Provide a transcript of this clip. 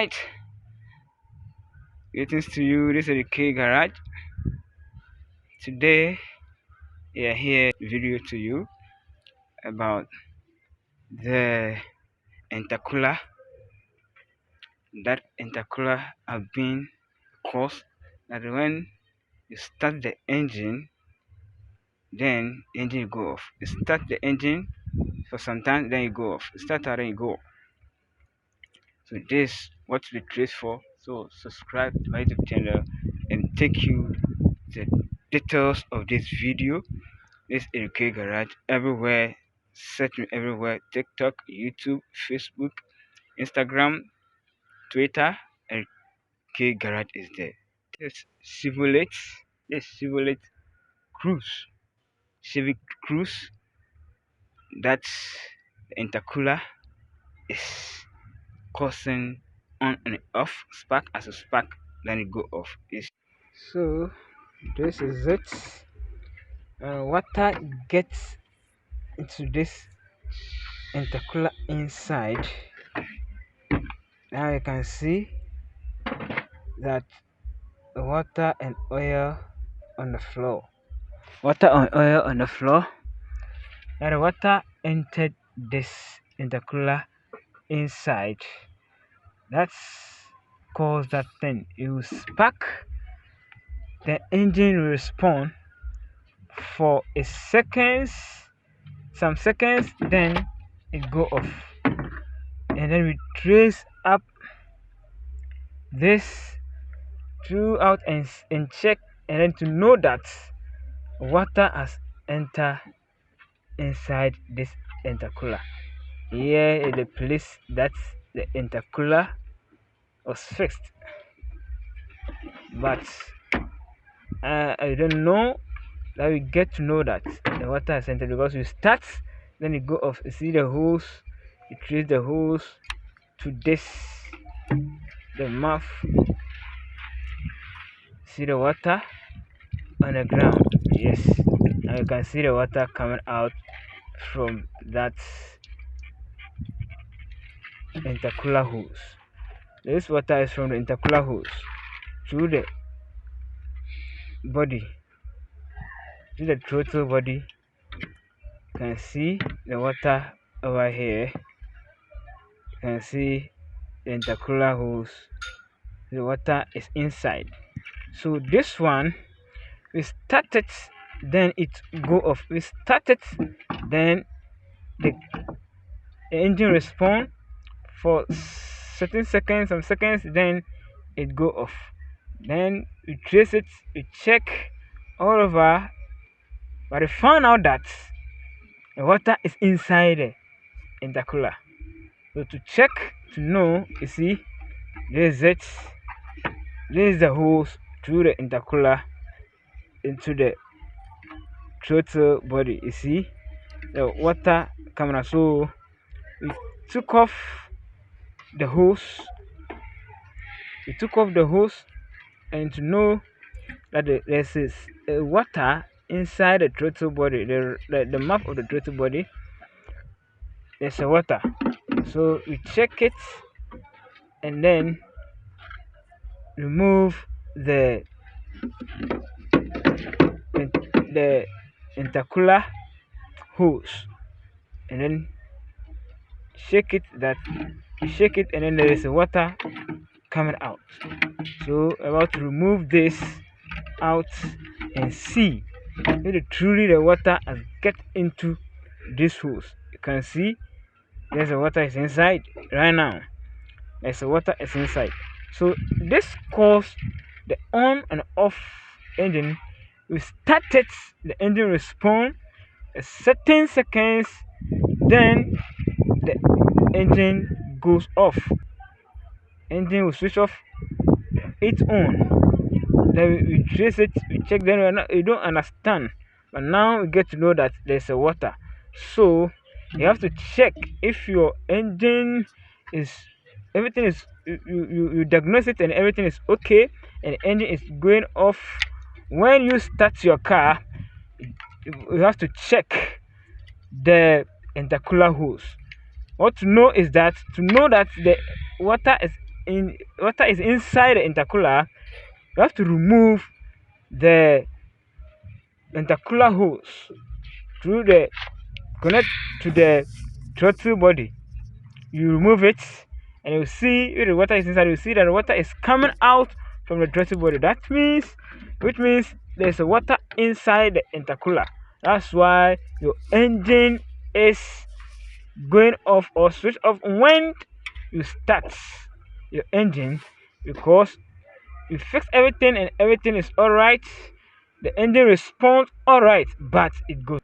Alright, greetings to you. This is the K Garage. Today we are here video to you about the intercooler. That intercooler have been caused that when you start the engine, then engine go off. You start the engine for some time, then you go off. You start out, then you go off. So this what we trace for. So subscribe to my YouTube channel and take you the details of this video. This is K Garage everywhere. Search me everywhere: TikTok, YouTube, Facebook, Instagram, Twitter. And K Garage is there. This Chevrolet, this Chevrolet Cruise, Civic Cruise. That's the intercooler is causing on and off spark as a spark, then it go off. So this is it. Water gets into this intercooler inside. Now you can see that the water and oil on the floor. Water and oil on the floor. Now the water entered this intercooler inside. That's caused that thing. It will spark. The engine will respond for a seconds, some seconds, then it go off. And then we trace up this throughout and check, and then to know that water has entered inside this intercooler. Here is the place that the intercooler was fixed, but I don't know that we get to know that the water has entered because we start, then it go off. You see the hose, you trace the hose to this, the mouth. See the water on the ground. Yes, now you can see the water coming out from that intercooler hose. This water is from the intercooler hose through the body, to the throttle body. You can see the water over here. You can see the intercooler hose. The water is inside. So this one, we started, then it go off. We started, then the engine respond for certain seconds, some seconds, then it go off. Then we trace it, we check all over, but we found out that the water is inside the intercooler. So to check, to know, you see, this is it. This is the hose through the intercooler into the throttle body. You see the water coming out. So we took off the hose. We took off the hose, and to know that there's water inside the throttle body, the map of the throttle body, there's a water. So we check it and then remove the intercooler hose, and then shake it, and then there is a water coming out. So about to remove this out and see if truly the water has get into this hose. You can see there's a water is inside right now. There's a water is inside. So this caused the on and off engine. We started the engine respond a certain seconds, then the engine goes off. Engine will switch off its own. Then we trace it, we check. Then we don't understand, but now we get to know that there's a water. So you have to check if your engine is, everything is, you diagnose it and everything is okay, and the engine is going off. When you start your car, you have to check the intercooler hose. What to know is that, to know that the water is water is inside the intercooler, you have to remove the intercooler hose through the connect to the throttle body. You remove it, and you see if the water is inside. You see that the water is coming out from the throttle body. Which means there's a water inside the intercooler. That's why your engine is going off or switch off when you start your engine, because you fix everything and everything is all right. The engine responds all right, but it goes